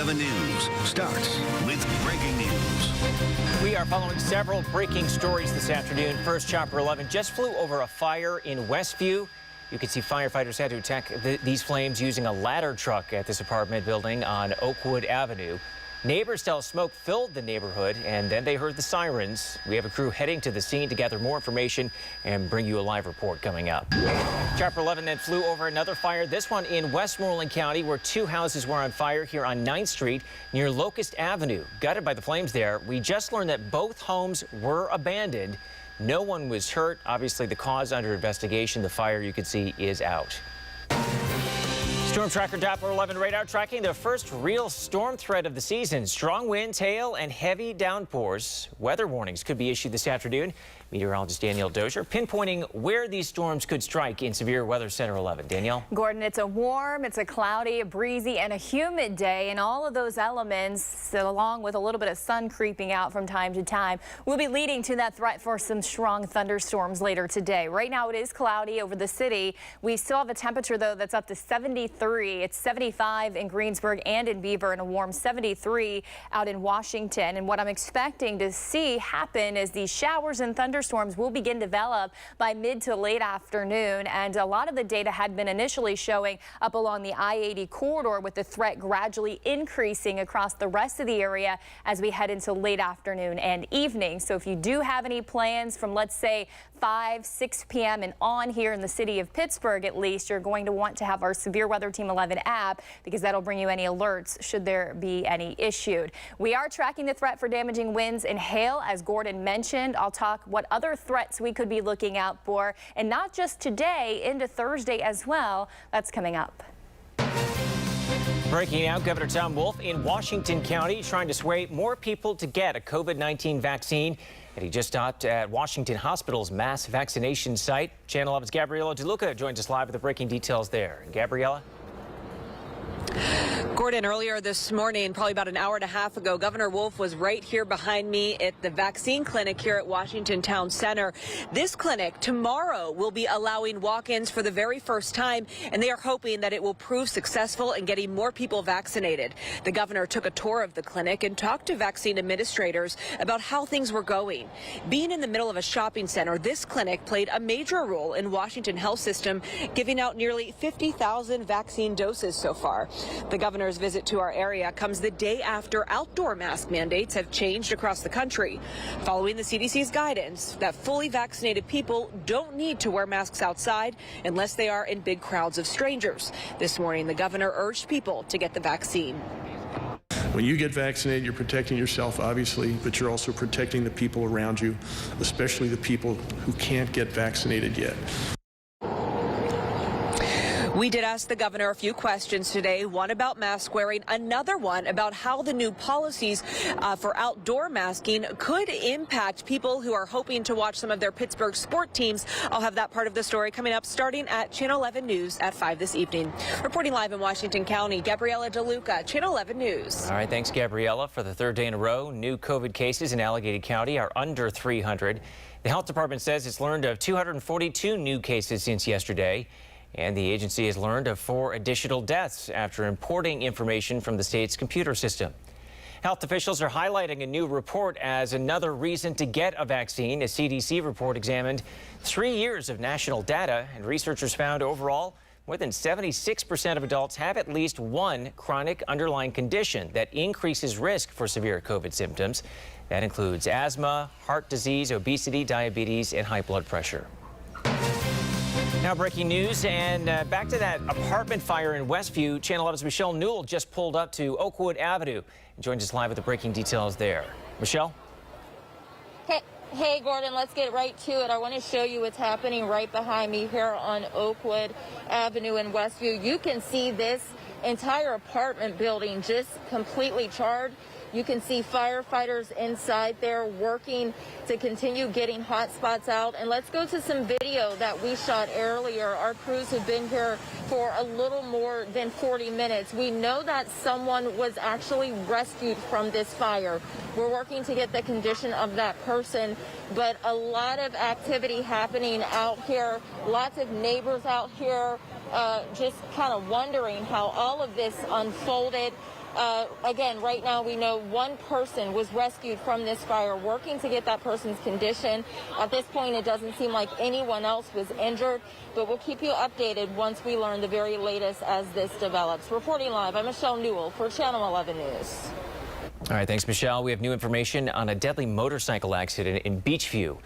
11 News starts with breaking news. We are following several breaking stories this afternoon. First, Chopper 11 just flew over a fire in Westview. You can see firefighters had to attack these flames using a ladder truck at this apartment building on Oakwood Avenue. Neighbors tell smoke filled the neighborhood, and then they heard the sirens. We have a crew heading to the scene to gather more information and bring you a live report coming up. Chopper 11 then flew over another fire, this one in Westmoreland County, where two houses were on fire here on 9th Street near Locust Avenue. Gutted by the flames there. We just learned that both homes were abandoned. No one was hurt. Obviously, the cause under investigation. The fire, you can see, is out. Storm Tracker Doppler 11 radar tracking the first real storm threat of the season. Strong winds, hail, and heavy downpours. Weather warnings could be issued this afternoon. Meteorologist Danielle Dozier pinpointing where these storms could strike in Severe Weather Center 11. Danielle? Gordon, it's a warm, it's a cloudy, a breezy, and a humid day, and all of those elements, along with a little bit of sun creeping out from time to time, will be leading to that threat for some strong thunderstorms later today. Right now it is cloudy over the city. We still have a temperature, though, that's up to 73. It's 75 in Greensburg and in Beaver, and a warm 73 out in Washington. And what I'm expecting to see happen is these showers and thunderstorms will begin to develop by mid to late afternoon. And a lot of the data had been initially showing up along the I-80 corridor, with the threat gradually increasing across the rest of the area as we head into late afternoon and evening. So if you do have any plans from, let's say, 5, 6 p.m. and on here in the city of Pittsburgh, at least, you're going to want to have our Severe Weather Team 11 app, because that'll bring you any alerts should there be any issued. We are tracking the threat for damaging winds and hail, as Gordon mentioned. I'll talk what other threats we could be looking out for, and not just today, into Thursday as well. That's coming up. Breaking out, Governor Tom Wolf in Washington County trying to sway more people to get a COVID-19 vaccine. And he just stopped at Washington Hospital's mass vaccination site. Channel 11's Gabriella DeLuca joins us live with the breaking details there. Gabriella? Gordon, earlier this morning, probably about an hour and a half ago, Governor Wolf was right here behind me at the vaccine clinic here at Washington Town Center. This clinic tomorrow will be allowing walk-ins for the very first time, and they are hoping that it will prove successful in getting more people vaccinated. The governor took a tour of the clinic and talked to vaccine administrators about how things were going. Being in the middle of a shopping center, this clinic played a major role in Washington health system, giving out nearly 50,000 vaccine doses so far. The governor's visit to our area comes the day after outdoor mask mandates have changed across the country, following the CDC's guidance that fully vaccinated people don't need to wear masks outside unless they are in big crowds of strangers. This morning, the governor urged people to get the vaccine. When you get vaccinated, you're protecting yourself, obviously, but you're also protecting the people around you, especially the people who can't get vaccinated yet. We did ask the governor a few questions today, one about mask wearing, another one about how the new policies for outdoor masking could impact people who are hoping to watch some of their Pittsburgh sport teams. I'll have that part of the story coming up starting at Channel 11 News at 5 this evening. Reporting live in Washington County, Gabriella DeLuca, Channel 11 News. All right, thanks, Gabriella. For the third day in a row, new COVID cases in Allegheny County are under 300. The health department says it's learned of 242 new cases since yesterday. And the agency has learned of 4 additional deaths after importing information from the state's computer system. Health officials are highlighting a new report as another reason to get a vaccine. A CDC report examined 3 years of national data, and researchers found overall more than 76% of adults have at least one chronic underlying condition that increases risk for severe COVID symptoms. That includes asthma, heart disease, obesity, diabetes, and high blood pressure. Now breaking news, and back to that apartment fire in Westview. Channel 11's Michelle Newell just pulled up to Oakwood Avenue and joins us live with the breaking details there. Michelle? Hey, Gordon, let's get right to it. I want to show you what's happening right behind me here on Oakwood Avenue in Westview. You can see this entire apartment building just completely charred. You can see firefighters inside there working to continue getting hot spots out. And let's go to some video that we shot earlier. Our crews have been here for a little more than 40 minutes. We know that someone was actually rescued from this fire. We're working to get the condition of that person, but a lot of activity happening out here. Lots of neighbors out here just kind of wondering how all of this unfolded. Again, right now we know one person was rescued from this fire, working to get that person's condition. At this point, it doesn't seem like anyone else was injured, but we'll keep you updated once we learn the very latest as this develops. Reporting live, I'm Michelle Newell for Channel 11 News. All right, thanks, Michelle. We have new information on a deadly motorcycle accident in Beachview.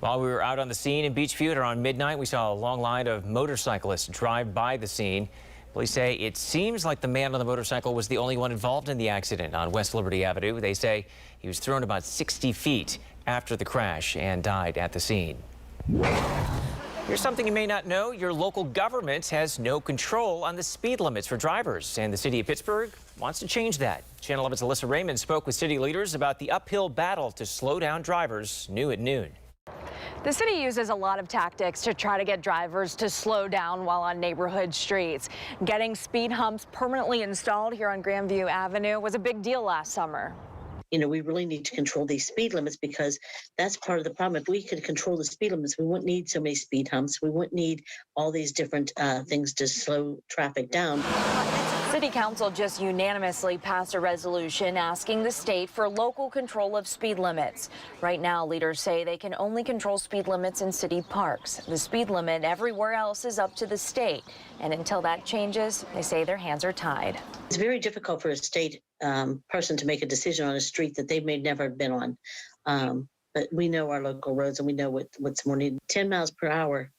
While we were out on the scene in Beachview at around midnight, we saw a long line of motorcyclists drive by the scene. Police say it seems like the man on the motorcycle was the only one involved in the accident on West Liberty Avenue. They say he was thrown about 60 feet after the crash and died at the scene. Here's something you may not know. Your local government has no control on the speed limits for drivers, and the city of Pittsburgh wants to change that. Channel 11's Alyssa Raymond spoke with city leaders about the uphill battle to slow down drivers, new at noon. The city uses a lot of tactics to try to get drivers to slow down while on neighborhood streets. Getting speed humps permanently installed here on Grandview Avenue was a big deal last summer. You know, we really need to control these speed limits because that's part of the problem. If we could control the speed limits, we wouldn't need so many speed humps. We wouldn't need all these different things to slow traffic down. City Council just unanimously passed a resolution asking the state for local control of speed limits. Right now, leaders say they can only control speed limits in city parks. The speed limit everywhere else is up to the state. And until that changes, they say their hands are tied. It's very difficult for a state person to make a decision on a street that they may never have been on. But we know our local roads and we know what's more needed. 10 miles per hour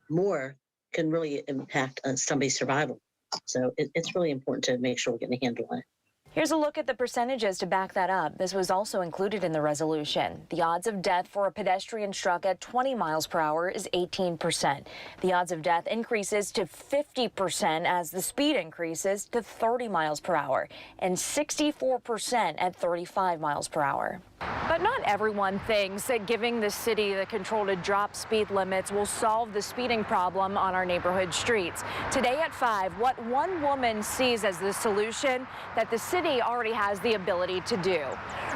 more can really impact somebody's survival. So it's really important to make sure we're getting a handle on it. Here's a look at the percentages to back that up. This was also included in the resolution. The odds of death for a pedestrian struck at 20 miles per hour is 18%. The odds of death increases to 50% as the speed increases to 30 miles per hour and 64% at 35 miles per hour. But not everyone thinks that giving the city the control to drop speed limits will solve the speeding problem on our neighborhood streets. Today at 5, what one woman sees as the solution that the city already has the ability to do.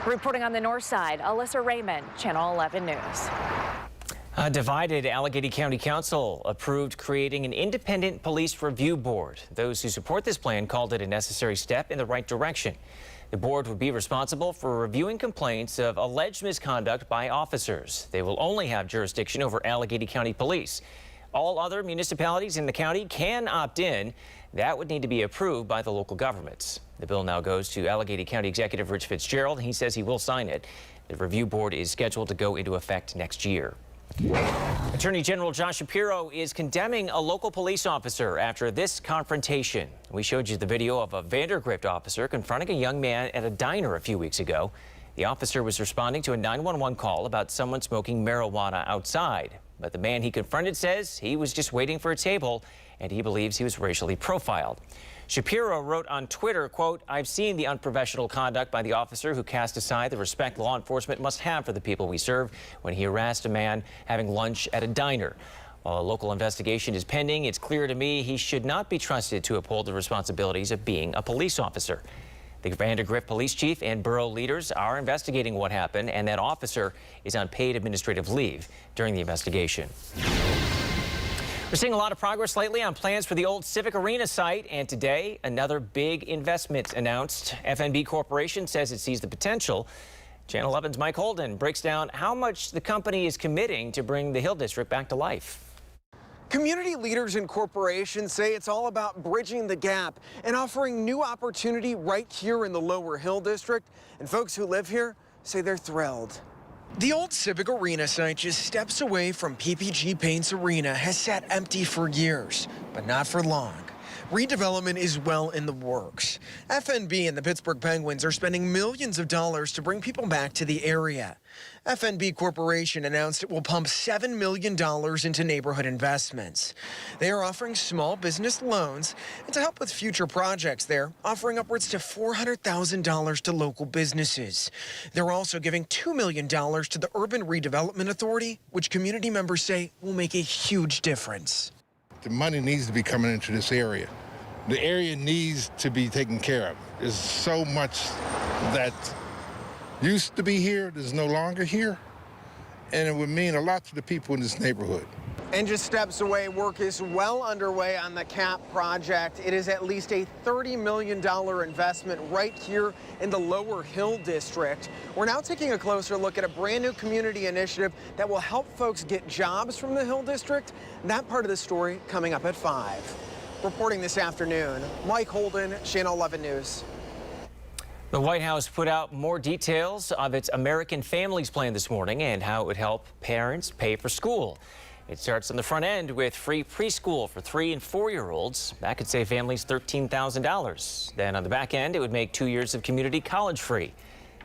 Reporting on the north side, Alyssa Raymond, Channel 11 News. A divided Allegheny County Council approved creating an independent police review board. Those who support this plan called it a necessary step in the right direction. The board would be responsible for reviewing complaints of alleged misconduct by officers. They will only have jurisdiction over Allegheny County Police. All other municipalities in the county can opt in. That would need to be approved by the local governments. The bill now goes to Allegheny County Executive Rich Fitzgerald. He says he will sign it. The review board is scheduled to go into effect next year. Attorney General Josh Shapiro is condemning a local police officer after this confrontation. We showed you the video of a Vandergrift officer confronting a young man at a diner a few weeks ago. The officer was responding to a 911 call about someone smoking marijuana outside. But the man he confronted says he was just waiting for a table and he believes he was racially profiled. Shapiro wrote on Twitter, quote, "I've seen the unprofessional conduct by the officer who cast aside the respect law enforcement must have for the people we serve when he harassed a man having lunch at a diner. While a local investigation is pending, it's clear to me he should not be trusted to uphold the responsibilities of being a police officer." The Vandergrift police chief and borough leaders are investigating what happened, and that officer is on paid administrative leave during the investigation. We're seeing a lot of progress lately on plans for the old Civic Arena site, and today another big investment announced. FNB Corporation says it sees the potential. Channel 11's Mike Holden breaks down how much the company is committing to bring the Hill District back to life. Community leaders and corporations say it's all about bridging the gap and offering new opportunity right here in the Lower Hill District, and folks who live here say they're thrilled. The old Civic Arena site just steps away from PPG Paints Arena has sat empty for years, but not for long. Redevelopment is well in the works. FNB and the Pittsburgh Penguins are spending millions of dollars to bring people back to the area. FNB Corporation announced it will pump $7 million into neighborhood investments. They are offering small business loans, and to help with future projects, they're offering upwards to $400,000 to local businesses. They're also giving $2 million to the Urban Redevelopment Authority, which community members say will make a huge difference. The money needs to be coming into this area. The area needs to be taken care of. There's so much that used to be here that's no longer here, and it would mean a lot to the people in this neighborhood. And just steps away, work is well underway on the CAP project. It is at least a $30 million investment right here in the Lower Hill District. We're now taking a closer look at a brand new community initiative that will help folks get jobs from the Hill District. That part of the story coming up at 5. Reporting this afternoon, Mike Holden, Channel 11 News. The White House put out more details of its American Families Plan this morning and how it would help parents pay for school. It starts on the front end with free preschool for 3- and 4-year-olds. That could save families $13,000. Then on the back end, it would make 2 years of community college free.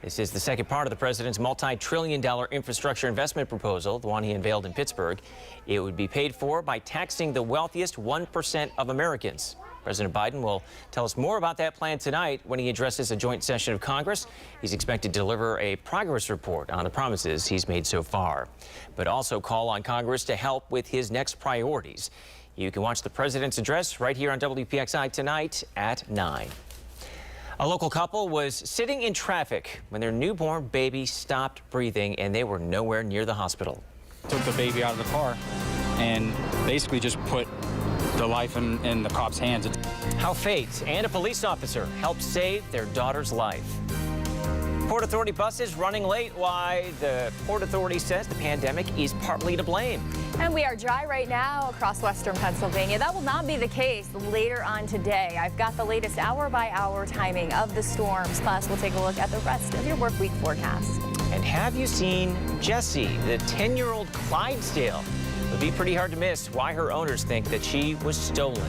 This is the second part of the president's multi-trillion-dollar infrastructure investment proposal, the one he unveiled in Pittsburgh. It would be paid for by taxing the wealthiest 1% of Americans. President Biden will tell us more about that plan tonight when he addresses a joint session of Congress. He's expected to deliver a progress report on the promises he's made so far, but also call on Congress to help with his next priorities. You can watch the president's address right here on WPXI tonight at 9. A local couple was sitting in traffic when their newborn baby stopped breathing and they were nowhere near the hospital. Took the baby out of the car and basically just put the life in the cop's hands. How fate and a police officer helped save their daughter's life. Port Authority buses running late. Why? The Port Authority says the pandemic is partly to blame. And we are dry right now across western Pennsylvania. That will not be the case later on today. I've got the latest hour-by-hour timing of the storms. Plus, we'll take a look at the rest of your work week forecast. And have you seen Jessie, the 10-year-old Clydesdale? It would be pretty hard to miss why her owners think that she was stolen.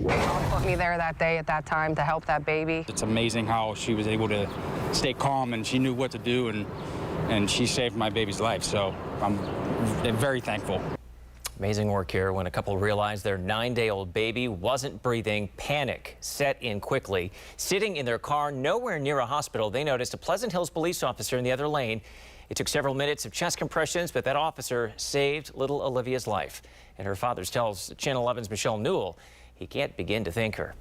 God put me there that day at that time to help that baby. It's amazing how she was able to stay calm and she knew what to do and she saved my baby's life. So I'm very thankful. Amazing work here. When a couple realized their 9-day-old baby wasn't breathing, panic set in quickly. Sitting in their car nowhere near a hospital, they noticed a Pleasant Hills police officer in the other lane. It took several minutes of chest compressions, but that officer saved little Olivia's life. And her father tells Channel 11's Michelle Newell he can't begin to thank her.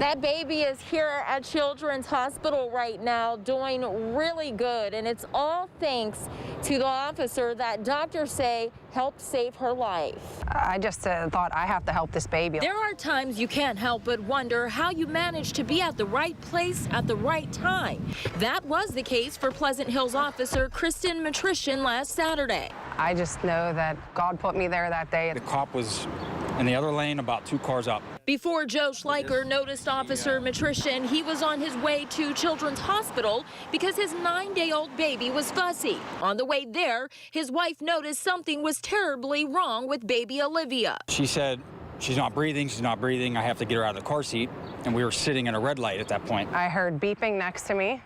That baby is here at Children's Hospital right now doing really good, and it's all thanks to the officer that doctors say helped save her life. I just thought I have to help this baby. There are times you can't help but wonder how you manage to be at the right place at the right time. That was the case for Pleasant Hills officer Kristen Matrician last Saturday. I just know that God put me there that day. The cop was in the other lane about 2 cars up. Before Joe Schleicher noticed Officer Matrician, he was on his way to Children's Hospital because his 9-day-old baby was fussy. On the way there, his wife noticed something was terribly wrong with baby Olivia. She said, she's not breathing, I have to get her out of the car seat. And we were sitting in a red light at that point. I heard beeping next to me.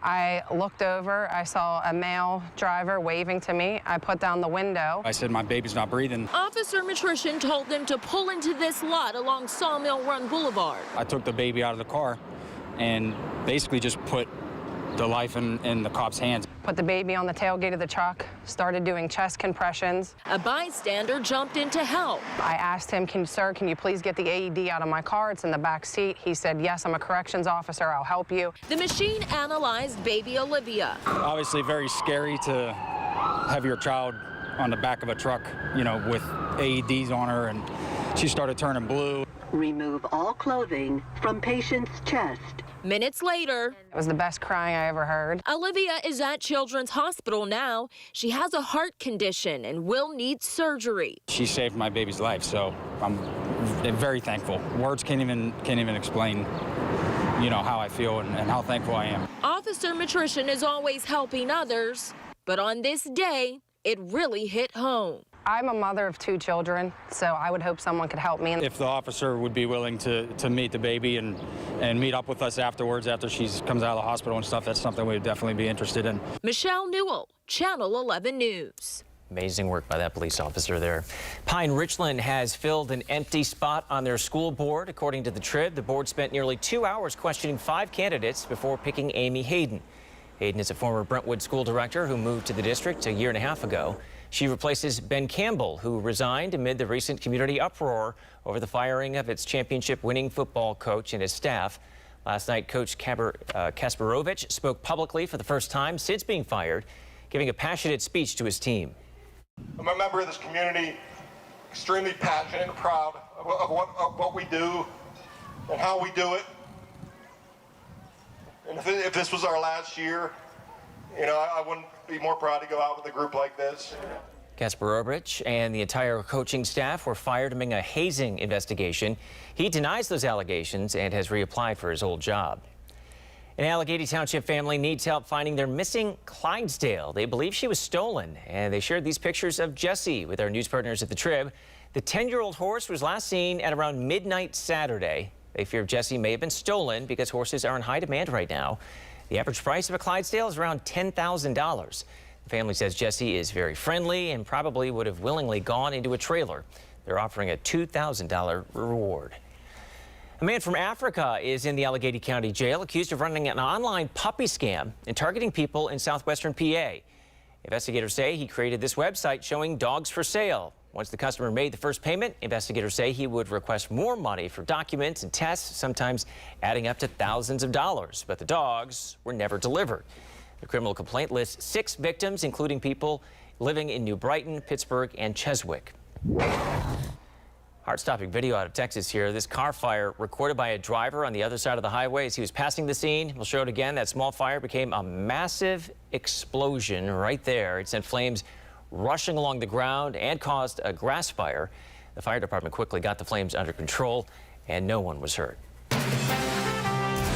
I looked over, I saw a male driver waving to me. I put down the window. I said, my baby's not breathing. Officer Matrician told them to pull into this lot along Sawmill Run Boulevard. I took the baby out of the car and basically just put the life in the cop's hands. Put the baby on the tailgate of the truck, started doing chest compressions. A bystander jumped in to help. I asked him, sir, can you please get the AED out of my car? It's in the back seat. He said, yes, I'm a corrections officer. I'll help you. The machine analyzed baby Olivia. Obviously very scary to have your child on the back of a truck, you know, with AEDs on her, and she started turning blue. Remove all clothing from patient's chest. Minutes later, it was the best crying I ever heard. Olivia is at Children's Hospital now. She has a heart condition and will need surgery. She saved my baby's life, so I'm very thankful. Words can't even explain, you know, how I feel and how thankful I am. Officer Matrician is always helping others, but on this day, it really hit home. I'm a mother of 2 children, so I would hope someone could help me. If the officer would be willing to meet the baby and meet up with us afterwards after she comes out of the hospital and stuff, that's something we'd definitely be interested in. Michelle Newell, Channel 11 News. Amazing work by that police officer there. Pine Richland has filled an empty spot on their school board. According to the Trib, the board spent nearly 2 hours questioning 5 candidates before picking Amy Hayden. Hayden is a former Brentwood school director who moved to the district a year and a half ago. She replaces Ben Campbell, who resigned amid the recent community uproar over the firing of its championship-winning football coach and his staff. Last night, Coach Kasparovich spoke publicly for the first time since being fired, giving a passionate speech to his team. I'm a member of this community, extremely passionate and proud of what we do and how we do it. And if this was our last year, you know, I wouldn't be more proud to go out with a group like this. Kasparovich and the entire coaching staff were fired amid a hazing investigation. He denies those allegations and has reapplied for his old job. An Allegheny Township family needs help finding their missing Clydesdale. They believe she was stolen, and they shared these pictures of Jessie with our news partners at the Trib. The 10-year-old horse was last seen at around midnight Saturday. They fear Jessie may have been stolen because horses are in high demand right now. The average price of a Clydesdale is around $10,000. The family says Jessie is very friendly and probably would have willingly gone into a trailer. They're offering a $2,000 reward. A man from Africa is in the Allegheny County Jail accused of running an online puppy scam and targeting people in southwestern PA. Investigators say he created this website showing dogs for sale. Once the customer made the first payment, investigators say he would request more money for documents and tests, sometimes adding up to thousands of dollars. But the dogs were never delivered. The criminal complaint lists 6 victims, including people living in New Brighton, Pittsburgh, and Cheswick. Heart-stopping video out of Texas here. This car fire recorded by a driver on the other side of the highway as he was passing the scene. We'll show it again. That small fire became a massive explosion right there. It sent flames rushing along the ground and caused a grass fire. The fire department quickly got the flames under control and no one was hurt.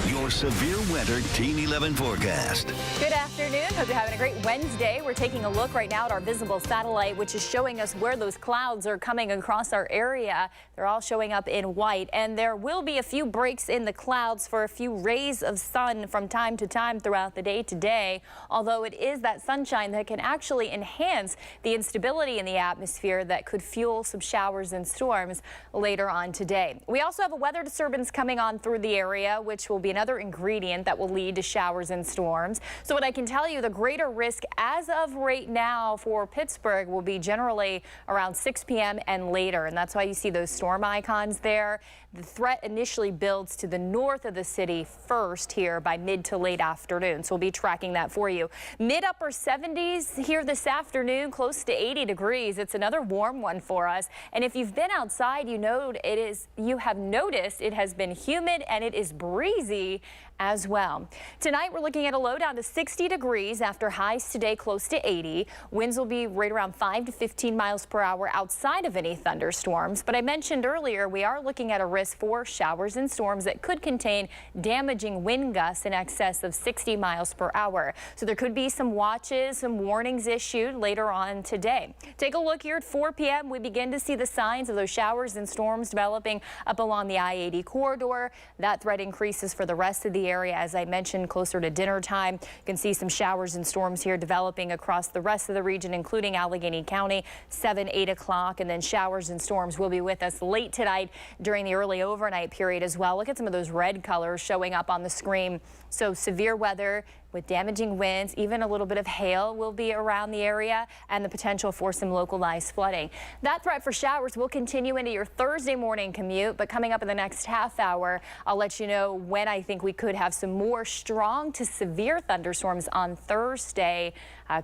Your severe weather Team 11 forecast. Good afternoon. Hope you're having a great Wednesday. We're taking a look right now at our visible satellite, which is showing us where those clouds are coming across our area. They're all showing up in white, and there will be a few breaks in the clouds for a few rays of sun from time to time throughout the day today, although it is that sunshine that can actually enhance the instability in the atmosphere that could fuel some showers and storms later on today. We also have a weather disturbance coming on through the area, which will be another another ingredient that will lead to showers and storms. So what I can tell you, the greater risk as of right now for Pittsburgh will be generally around 6 p.m. and later. And that's why you see those storm icons there. The threat initially builds to the north of the city first here by mid to late afternoon. So we'll be tracking that for you. Mid-upper 70s here this afternoon, close to 80 degrees. It's another warm one for us. And if you've been outside, you have noticed it has been humid and it is breezy as well. Tonight, we're looking at a low down to 60 degrees after highs today close to 80. Winds will be right around 5 to 15 miles per hour outside of any thunderstorms. But I mentioned earlier, we are looking at a risk for showers and storms that could contain damaging wind gusts in excess of 60 miles per hour. So there could be some watches, some warnings issued later on today. Take a look here at 4 p.m. We begin to see the signs of those showers and storms developing up along the I-80 corridor. That threat increases for the rest of the area. As I mentioned, closer to dinner time, you can see some showers and storms here developing across the rest of the region, including Allegheny County, 7, 8 o'clock. And then showers and storms will be with us late tonight during the early overnight period as well. Look at some of those red colors showing up on the screen. So severe weather with damaging winds, even a little bit of hail will be around the area, and the potential for some localized flooding. That threat for showers will continue into your Thursday morning commute, but coming up in the next half hour, I'll let you know when I think we could have some more strong to severe thunderstorms on Thursday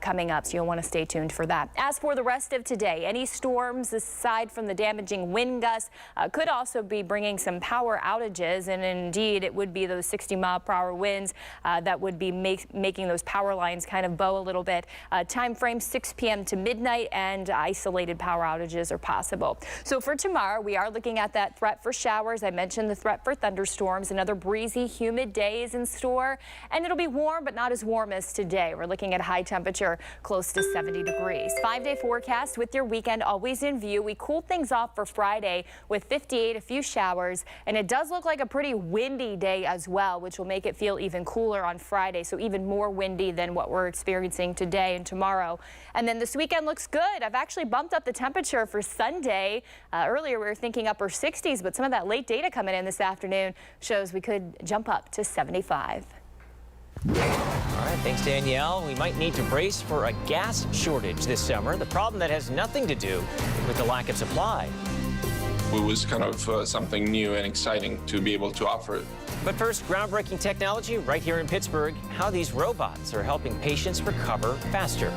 coming up, so you'll want to stay tuned for that. As for the rest of today, any storms aside from the damaging wind gusts could also be bringing some power outages, and indeed it would be those 60-mile-per-hour winds that would be making those power lines kind of bow a little bit. Time frame 6 p.m. to midnight, and isolated power outages are possible. So for tomorrow, we are looking at that threat for showers. I mentioned the threat for thunderstorms. Another breezy, humid day is in store, and it'll be warm, but not as warm as today. We're looking at high temperature close to 70 degrees. 5-day forecast with your weekend always in view. We cooled things off for Friday with 58, a few showers, and it does look like a pretty windy day as well, which will make it feel even cooler on Friday. So even more windy than what we're experiencing today and tomorrow. And then this weekend looks good. I've actually bumped up the temperature for Sunday. Earlier we were thinking upper 60s, but some of that late data coming in this afternoon shows we could jump up to 75. All right, thanks, Danielle. We might need to brace for a gas shortage this summer. The problem that has nothing to do with the lack of supply. It was kind of something new and exciting to be able to offer it. But first, groundbreaking technology right here in Pittsburgh, how these robots are helping patients recover faster.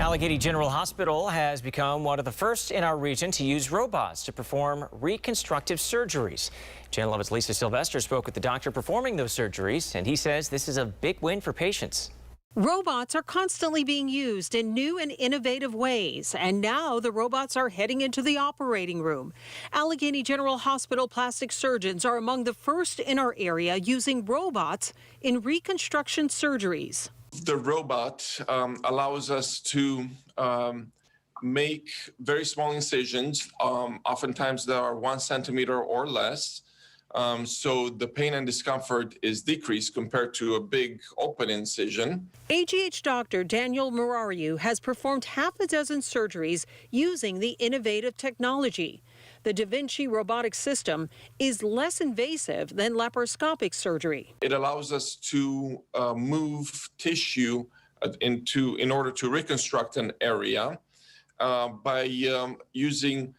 Allegheny General Hospital has become one of the first in our region to use robots to perform reconstructive surgeries. Channel 11's Lisa Sylvester spoke with the doctor performing those surgeries, and he says this is a big win for patients. Robots are constantly being used in new and innovative ways, and now the robots are heading into the operating room. Allegheny General Hospital plastic surgeons are among the first in our area using robots in reconstruction surgeries. The robot allows us to make very small incisions. Oftentimes they are 1 centimeter or less. So the pain and discomfort is decreased compared to a big open incision. AGH doctor Daniel Murariu has performed half a dozen surgeries using the innovative technology. The Da Vinci robotic system is less invasive than laparoscopic surgery. It allows us to move tissue in order to reconstruct an area by using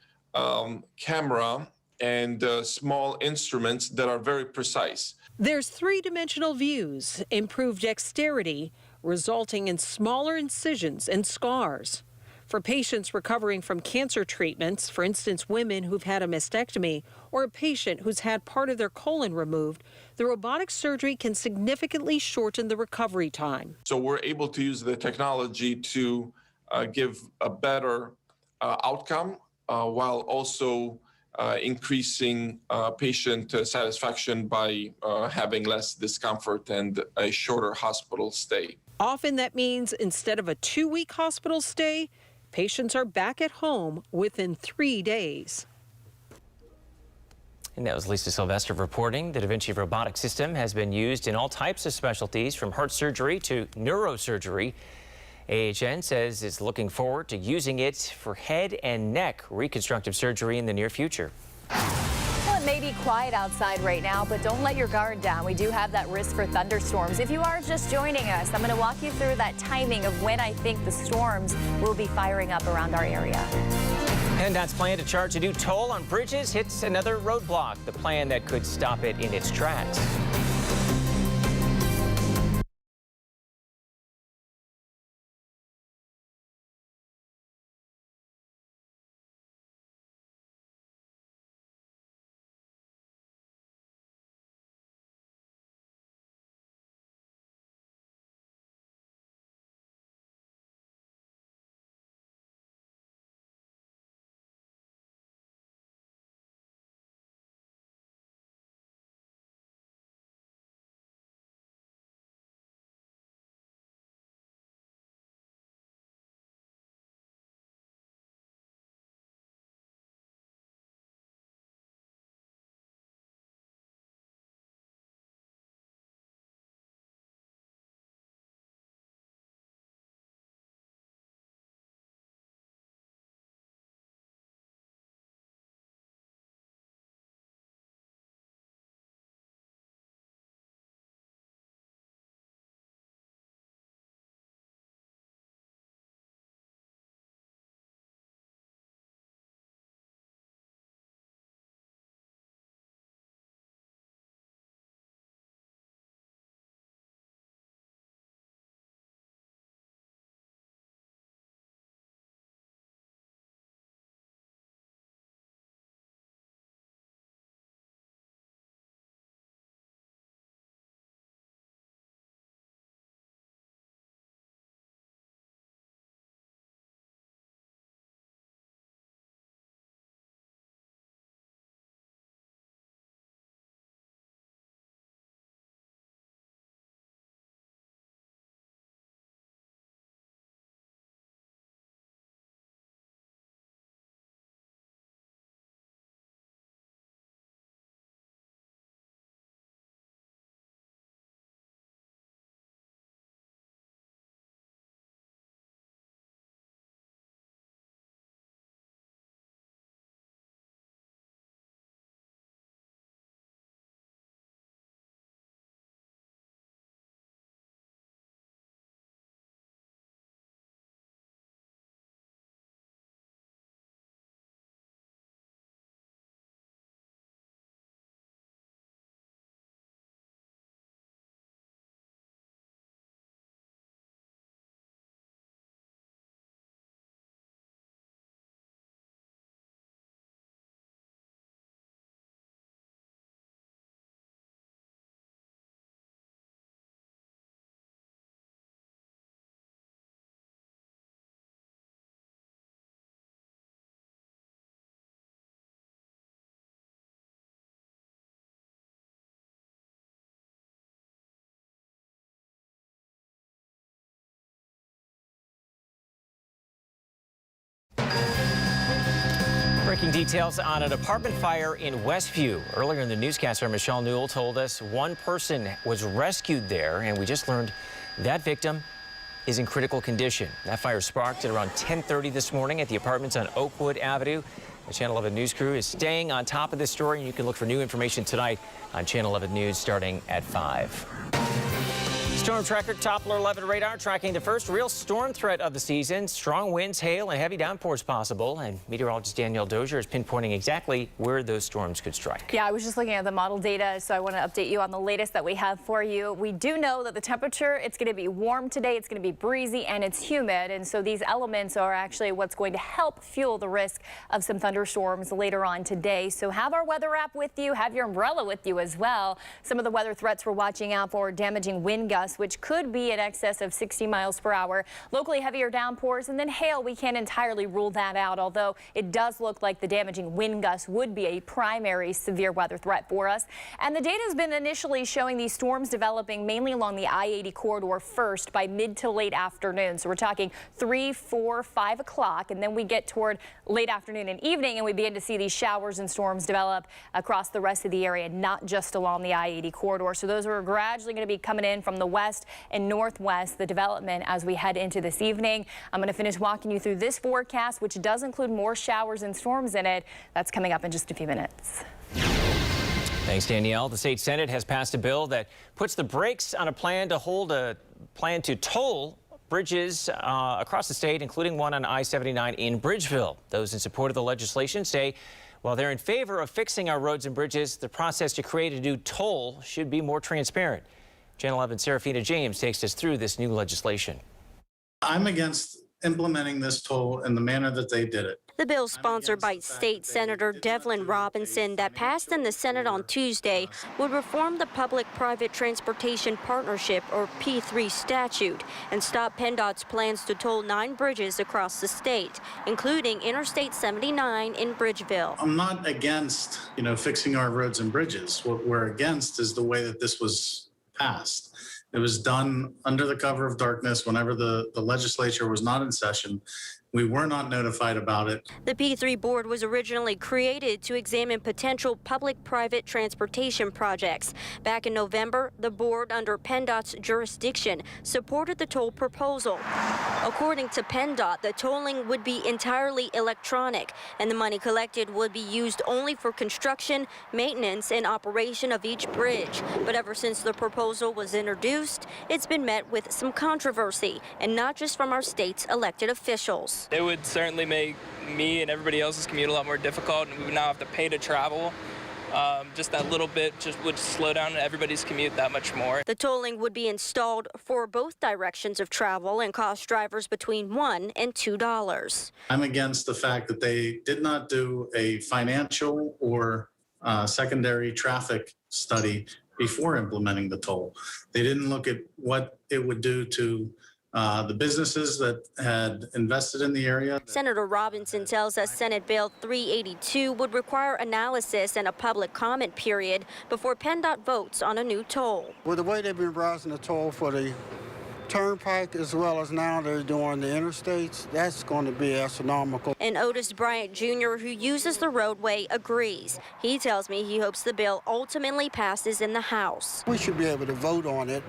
camera and small instruments that are very precise. There's three-dimensional views, improved dexterity, resulting in smaller incisions and scars. For patients recovering from cancer treatments, for instance, women who've had a mastectomy or a patient who's had part of their colon removed, the robotic surgery can significantly shorten the recovery time. So we're able to use the technology to give a better outcome while also increasing patient satisfaction by having less discomfort and a shorter hospital stay. Often that means instead of a 2-week hospital stay, patients are back at home within 3 days. And that was Lisa Sylvester reporting. The Da Vinci robotic system has been used in all types of specialties, from heart surgery to neurosurgery. AHN says it's looking forward to using it for head and neck reconstructive surgery in the near future. Well, it may be quiet outside right now, but don't let your guard down. We do have that risk for thunderstorms. If you are just joining us, I'm going to walk you through that timing of when I think the storms will be firing up around our area. PennDOT's plan to charge a new toll on bridges hits another roadblock, the plan that could stop it in its tracks. Breaking details on an apartment fire in Westview. Earlier in the newscast, our Michelle Newell told us one person was rescued there, and we just learned that victim is in critical condition. That fire sparked at around 10:30 this morning at the apartments on Oakwood Avenue. The Channel 11 News crew is staying on top of this story, and you can look for new information tonight on Channel 11 News starting at 5. Storm tracker Toppler 11 radar tracking the first real storm threat of the season. Strong winds, hail, and heavy downpours possible. And meteorologist Danielle Dozier is pinpointing exactly where those storms could strike. Yeah, I was just looking at the model data, so I want to update you on the latest that we have for you. We do know that the temperature, it's going to be warm today, it's going to be breezy, and it's humid. And so these elements are actually what's going to help fuel the risk of some thunderstorms later on today. So have our weather app with you, have your umbrella with you as well. Some of the weather threats we're watching out for: damaging wind gusts, which could be in excess of 60 miles per hour. Locally heavier downpours, and then hail. We can't entirely rule that out, although it does look like the damaging wind gusts would be a primary severe weather threat for us. And the data has been initially showing these storms developing mainly along the I-80 corridor first by mid to late afternoon. So we're talking 3, 4, 5 o'clock, and then we get toward late afternoon and evening, and we begin to see these showers and storms develop across the rest of the area, not just along the I-80 corridor. So those are gradually going to be coming in from the west and northwest, the development as we head into this evening. I'm going to finish walking you through this forecast, which does include more showers and storms in it. That's coming up in just a few minutes. Thanks, Danielle. The state Senate has passed a bill that puts the brakes on a plan to toll bridges across the state, including one on I-79 in Bridgeville. Those in support of the legislation say while they're in favor of fixing our roads and bridges, the process to create a new toll should be more transparent. Channel 11 Serafina James takes us through this new legislation. I'm against implementing this toll in the manner that they did it. The bill, sponsored by State Senator Devlin Robinson, that passed in the Senate on Tuesday, would reform the Public-Private Transportation Partnership, or P3 statute, and stop PennDOT's plans to toll 9 bridges across the state, including Interstate 79 in Bridgeville. I'm not against, fixing our roads and bridges. What we're against is the way that this was passed. It was done under the cover of darkness whenever the legislature was not in session. We were not notified about it. The P3 board was originally created to examine potential public-private transportation projects. Back in November, the board, under PennDOT's jurisdiction, supported the toll proposal. According to PennDOT, the tolling would be entirely electronic, and the money collected would be used only for construction, maintenance, and operation of each bridge. But ever since the proposal was introduced, it's been met with some controversy, and not just from our state's elected officials. It would certainly make me and everybody else's commute a lot more difficult, and we would now have to pay to travel. Just that little bit just would slow down everybody's commute that much more. The tolling would be installed for both directions of travel and cost drivers between $1 and $2. I'm against the fact that they did not do a financial or secondary traffic study before implementing the toll. They didn't look at what it would do to the businesses that had invested in the area. Senator Robinson tells us Senate Bill 382 would require analysis and a public comment period before PennDOT votes on a new toll. With the way they've been raising the toll for the turnpike as well as now they're doing the interstates, that's going to be astronomical. And Otis Bryant Jr., who uses the roadway, agrees. He tells me he hopes the bill ultimately passes in the House. We should be able to vote on it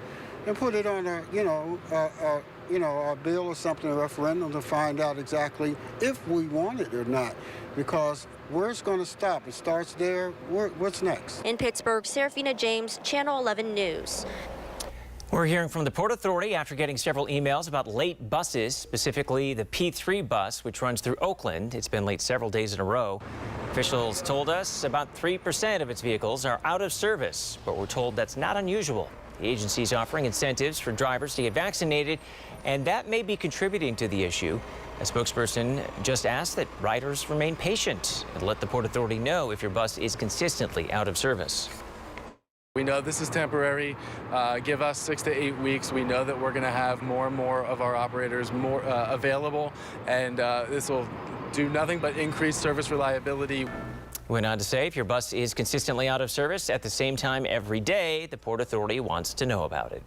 and put it on a bill or something, a referendum, to find out exactly if we want it or not. Because where it's going to stop, it starts there. What's next? In Pittsburgh, Serafina James, Channel 11 News. We're hearing from the Port Authority after getting several emails about late buses, specifically the P3 bus, which runs through Oakland. It's been late several days in a row. Officials told us about 3% of its vehicles are out of service, but we're told that's not unusual. The agency is offering incentives for drivers to get vaccinated, and that may be contributing to the issue. A spokesperson just asked that riders remain patient and let the Port Authority know if your bus is consistently out of service. We know this is temporary. Give us 6 to 8 weeks. We know that we're going to have more and more of our operators more available, and this will do nothing but increase service reliability. Went on to say if your bus is consistently out of service at the same time every day, the Port Authority wants to know about it.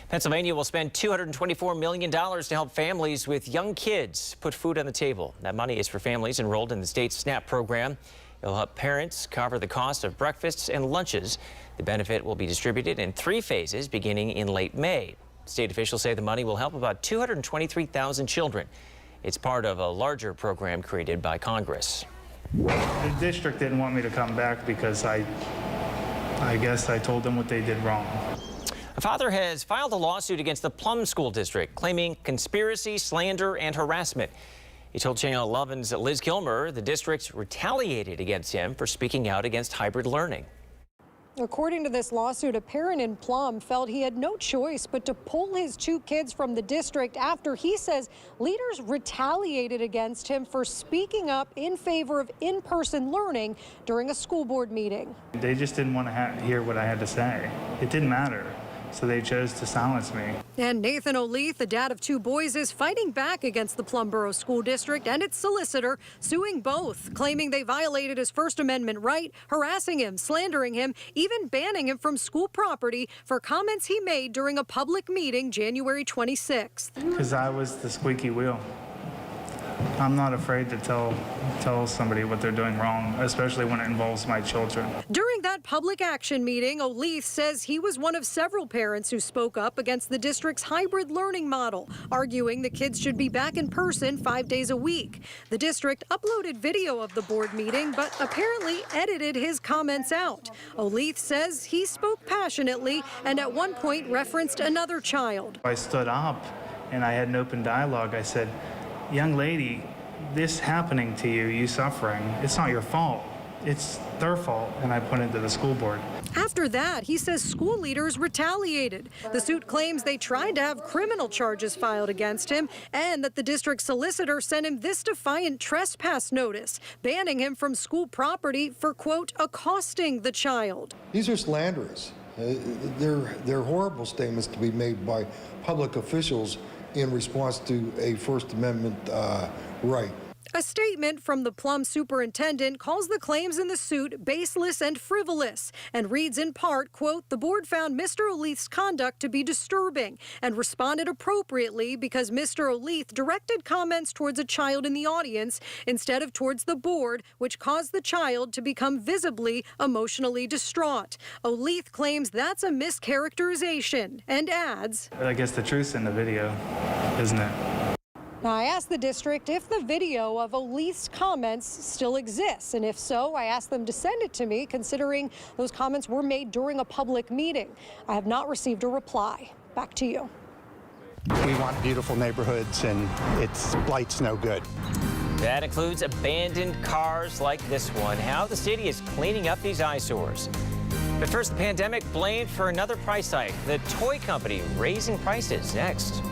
Pennsylvania will spend $224 million to help families with young kids put food on the table. That money is for families enrolled in the state's SNAP program. It'll help parents cover the cost of breakfasts and lunches. The benefit will be distributed in 3 phases beginning in late May. State officials say the money will help about 223,000 children. It's part of a larger program created by Congress. The district didn't want me to come back because I guess I told them what they did wrong. A father has filed a lawsuit against the Plum School District, claiming conspiracy, slander, and harassment. He told Channel 11's Liz Kilmer the district retaliated against him for speaking out against hybrid learning. According to this lawsuit, a parent in Plum felt he had no choice but to pull his 2 kids from the district after he says leaders retaliated against him for speaking up in favor of in-person learning during a school board meeting. They just didn't want to hear what I had to say. It didn't matter. So they chose to silence me. And Nathan O'Leith, the dad of 2 boys, is fighting back against the Plum Borough School District and its solicitor, suing both, claiming they violated his First Amendment right, harassing him, slandering him, even banning him from school property for comments he made during a public meeting January 26th. Because I was the squeaky wheel. I'm not afraid to tell somebody what they're doing wrong, especially when it involves my children. During that public action meeting, O'Leith says he was one of several parents who spoke up against the district's hybrid learning model, arguing the kids should be back in person 5 days a week. The district uploaded video of the board meeting, but apparently edited his comments out. O'Leith says he spoke passionately and at one point referenced another child. I stood up and I had an open dialogue. I said, "Young lady, this happening to you, you suffering, it's not your fault. It's their fault." And I put it to the school board. After that, he says school leaders retaliated. The suit claims they tried to have criminal charges filed against him and that the district solicitor sent him this defiant trespass notice, banning him from school property for, quote, accosting the child. These are slanderous. They're horrible statements to be made by public officials in response to a First Amendment right. A statement from the Plum superintendent calls the claims in the suit baseless and frivolous and reads in part, quote, "The board found Mr. O'Leith's conduct to be disturbing and responded appropriately because Mr. O'Leith directed comments towards a child in the audience instead of towards the board, which caused the child to become visibly emotionally distraught." O'Leith claims that's a mischaracterization and adds, I guess the truth's in the video, isn't it? Now, I asked the district if the video of O'Leith's comments still exists, and if so, I asked them to send it to me, considering those comments were made during a public meeting. I have not received a reply. Back to you. We want beautiful neighborhoods, and its blight's no good. That includes abandoned cars like this one. How the city is cleaning up these eyesores. But first, the pandemic blamed for another price hike. The toy company raising prices next.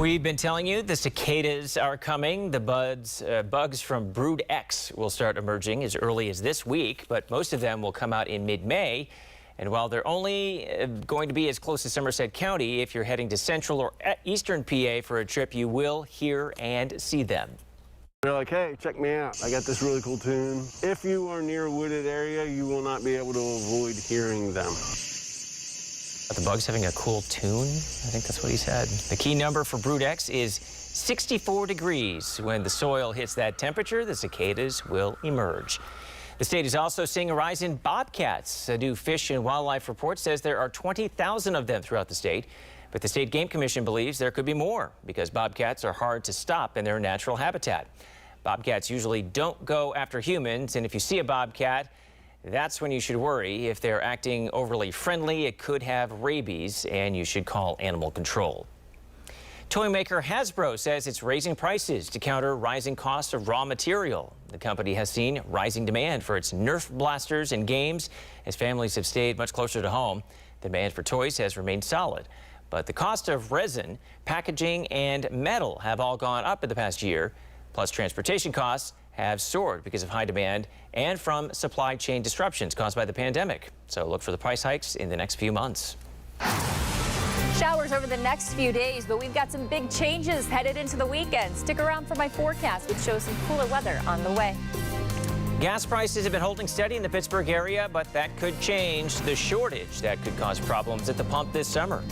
We've been telling you the cicadas are coming. The bugs from Brood X will start emerging as early as this week, but most of them will come out in mid-May. And while they're only going to be as close as Somerset County, if you're heading to central or eastern PA for a trip, you will hear and see them. They're like, hey, check me out. I got this really cool tune. If you are near a wooded area, you will not be able to avoid hearing them. Are the bugs having a cool tune? I think that's what he said. The key number for Brood X is 64 degrees. When the soil hits that temperature, the cicadas will emerge. The state is also seeing a rise in bobcats. A new Fish and Wildlife report says there are 20,000 of them throughout the state. But the State Game Commission believes there could be more because bobcats are hard to stop in their natural habitat. Bobcats usually don't go after humans, and if you see a bobcat, that's when you should worry. If they're acting overly friendly, it could have rabies, and you should call animal control. Toy maker Hasbro says it's raising prices to counter rising costs of raw material. The company has seen rising demand for its Nerf blasters and games as families have stayed much closer to home. The demand for toys has remained solid, but the cost of resin, packaging, and metal have all gone up in the past year. Plus, transportation costs have soared because of high demand and from supply chain disruptions caused by the pandemic. So look for the price hikes in the next few months. Showers over the next few days, but we've got some big changes headed into the weekend. Stick around for my forecast, which shows some cooler weather on the way. Gas prices have been holding steady in the Pittsburgh area, but that could change. The shortage that could cause problems at the pump this summer.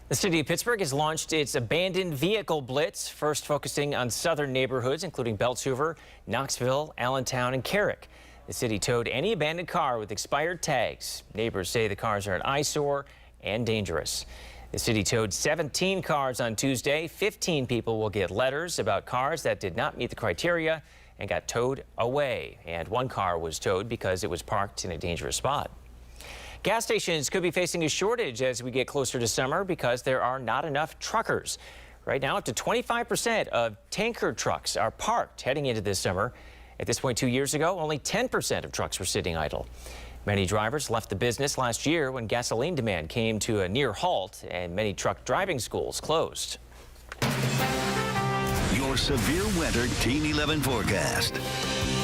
The city of Pittsburgh has launched its abandoned vehicle blitz, first focusing on southern neighborhoods, including Belts Hoover, Knoxville, Allentown, and Carrick. The city towed any abandoned car with expired tags. Neighbors say the cars are an eyesore and dangerous. The city towed 17 cars on Tuesday. 15 people will get letters about cars that did not meet the criteria and got towed away. And one car was towed because it was parked in a dangerous spot. Gas stations could be facing a shortage as we get closer to summer because there are not enough truckers. Right now, up to 25% of tanker trucks are parked heading into this summer. At this point 2 years ago, only 10% of trucks were sitting idle. Many drivers left the business last year when gasoline demand came to a near halt and many truck driving schools closed. Your severe weather Team 11 forecast.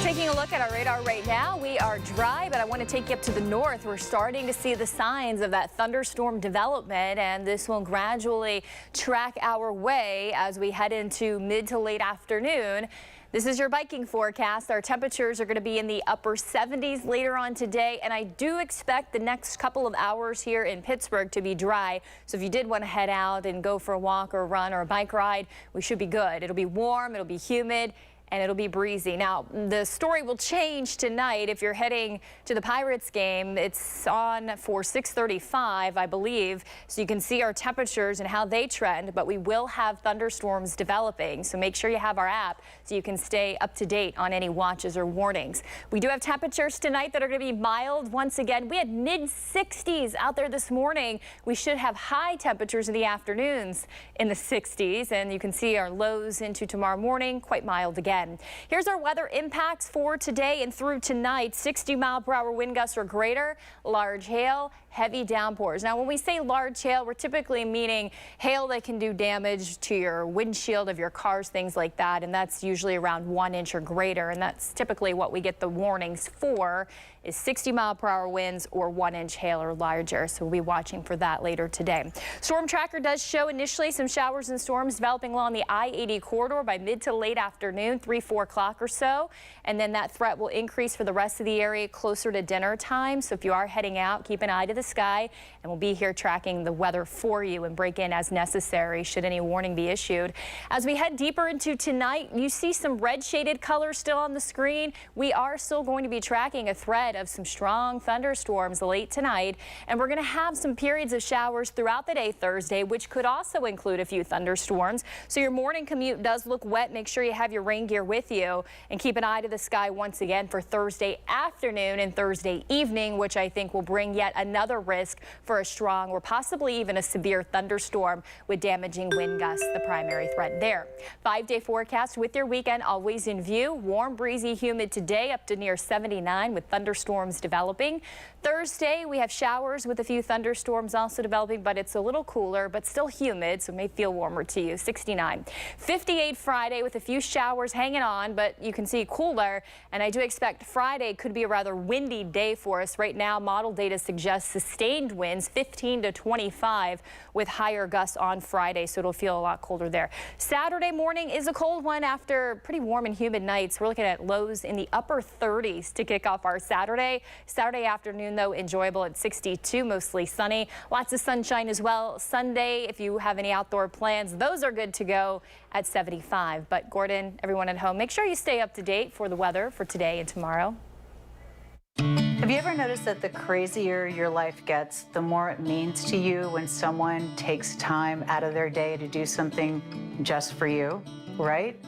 Taking a look at our radar right now, we are dry, but I want to take you up to the north. We're starting to see the signs of that thunderstorm development, and this will gradually track our way as we head into mid to late afternoon. This is your biking forecast. Our temperatures are going to be in the upper 70s later on today, and I do expect the next couple of hours here in Pittsburgh to be dry. So if you did want to head out and go for a walk or a run or a bike ride, we should be good. It'll be warm, it'll be humid, and it'll be breezy. Now, the story will change tonight. If you're heading to the Pirates game, it's on for 6:35, I believe. So you can see our temperatures and how they trend, but we will have thunderstorms developing. So make sure you have our app so you can stay up to date on any watches or warnings. We do have temperatures tonight that are going to be mild. Once again, we had mid-60s out there this morning. We should have high temperatures in the afternoons in the 60s, and you can see our lows into tomorrow morning, quite mild again. Here's our weather impacts for today and through tonight. 60-mile-per-hour wind gusts or greater, large hail, heavy downpours. Now, when we say large hail, we're typically meaning hail that can do damage to your windshield of your cars, things like that, and that's usually around 1 inch or greater, and that's typically what we get the warnings for, is 60-mile-per-hour winds or 1 inch hail or larger. So we'll be watching for that later today. Storm tracker does show initially some showers and storms developing along the I-80 corridor by mid to late afternoon, 3-4 o'clock or so, and then that threat will increase for the rest of the area closer to dinner time. So if you are heading out, keep an eye to the sky, and we'll be here tracking the weather for you and break in as necessary should any warning be issued. As we head deeper into tonight, you see some red shaded colors still on the screen. We are still going to be tracking a threat of some strong thunderstorms late tonight, and we're going to have some periods of showers throughout the day Thursday, which could also include a few thunderstorms. So your morning commute does look wet. Make sure you have your rain gear with you, and keep an eye to the sky once again for Thursday afternoon and Thursday evening, which I think will bring yet another risk for a strong or possibly even a severe thunderstorm with damaging wind gusts, the primary threat there. 5-day forecast with your weekend always in view. Warm, breezy, humid today up to near 79 with thunderstorms developing. Thursday, we have showers with a few thunderstorms also developing, but it's a little cooler, but still humid, so it may feel warmer to you. 69. 58 Friday with a few showers hanging on, but you can see cooler, and I do expect Friday could be a rather windy day for us. Right now, model data suggests sustained winds 15 to 25 with higher gusts on Friday, so it'll feel a lot colder there. Saturday morning is a cold one after pretty warm and humid nights. We're looking at lows in the upper 30s to kick off our Saturday. Saturday afternoon, though, enjoyable at 62, mostly sunny. Lots of sunshine as well. Sunday, if you have any outdoor plans, those are good to go at 75. But Gordon, everyone at home, make sure you stay up to date for the weather for today and tomorrow. Have you ever noticed that the crazier your life gets, the more it means to you when someone takes time out of their day to do something just for you, right?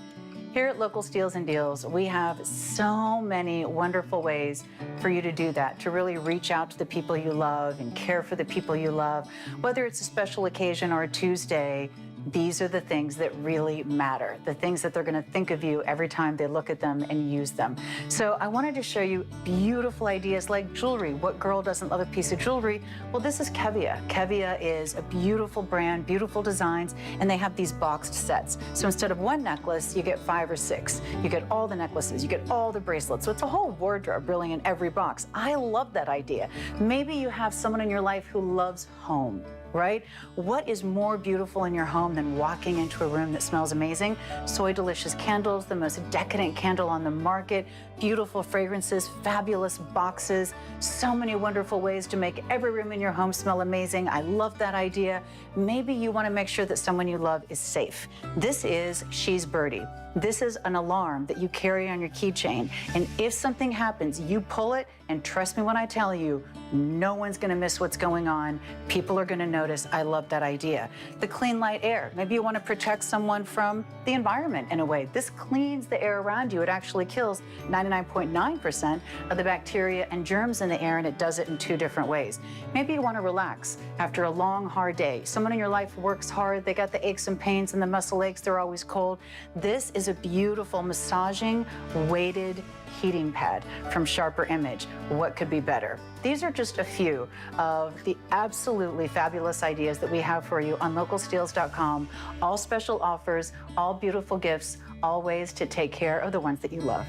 Here at Local Steals and Deals, we have so many wonderful ways for you to do that, to really reach out to the people you love and care for the people you love. Whether it's a special occasion or a Tuesday, these are the things that really matter, the things that they're going to think of you every time they look at them and use them. So I wanted to show you beautiful ideas like jewelry. What girl doesn't love a piece of jewelry? Well, this is Kevia. Kevia is a beautiful brand, beautiful designs, and they have these boxed sets. So instead of one necklace, you get 5 or 6. You get all the necklaces, you get all the bracelets. So it's a whole wardrobe really in every box. I love that idea. Maybe you have someone in your life who loves home, right? What is more beautiful in your home than walking into a room that smells amazing? Soy Delicious candles, the most decadent candle on the market, beautiful fragrances, fabulous boxes, so many wonderful ways to make every room in your home smell amazing. I love that idea. Maybe you want to make sure that someone you love is safe. This is She's Birdie. This is an alarm that you carry on your keychain, and if something happens, you pull it, and trust me when I tell you, no one's going to miss what's going on. People are going to notice. I love that idea. The Clean Light Air. Maybe you want to protect someone from the environment in a way. This cleans the air around you. It actually kills 99.9% of the bacteria and germs in the air, and it does it in 2 different ways. Maybe you want to relax after a long, hard day. Someone in your life works hard. They got the aches and pains and the muscle aches. They're always cold. This is is a beautiful massaging weighted heating pad from Sharper Image. What could be better? These are just a few of the absolutely fabulous ideas that we have for you on localsteels.com. All special offers, all beautiful gifts, all ways to take care of the ones that you love.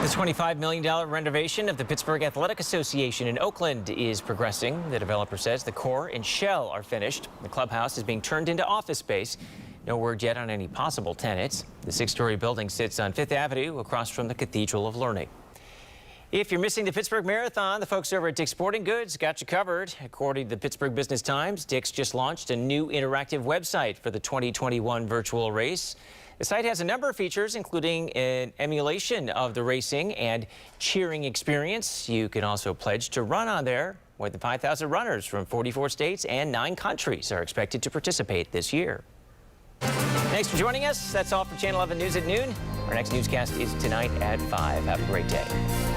The $25 million renovation of the Pittsburgh Athletic Association in Oakland is progressing. The developer says the core and shell are finished. The clubhouse is being turned into office space. No word yet on any possible tenants. The 6-story building sits on 5th Avenue across from the Cathedral of Learning. If you're missing the Pittsburgh Marathon, the folks over at Dick's Sporting Goods got you covered. According to the Pittsburgh Business Times, Dick's just launched a new interactive website for the 2021 virtual race. The site has a number of features, including an emulation of the racing and cheering experience. You can also pledge to run on there. More than 5,000 runners from 44 states and 9 countries are expected to participate this year. Thanks for joining us. That's all for Channel 11 News at noon. Our next newscast is tonight at 5. Have a great day.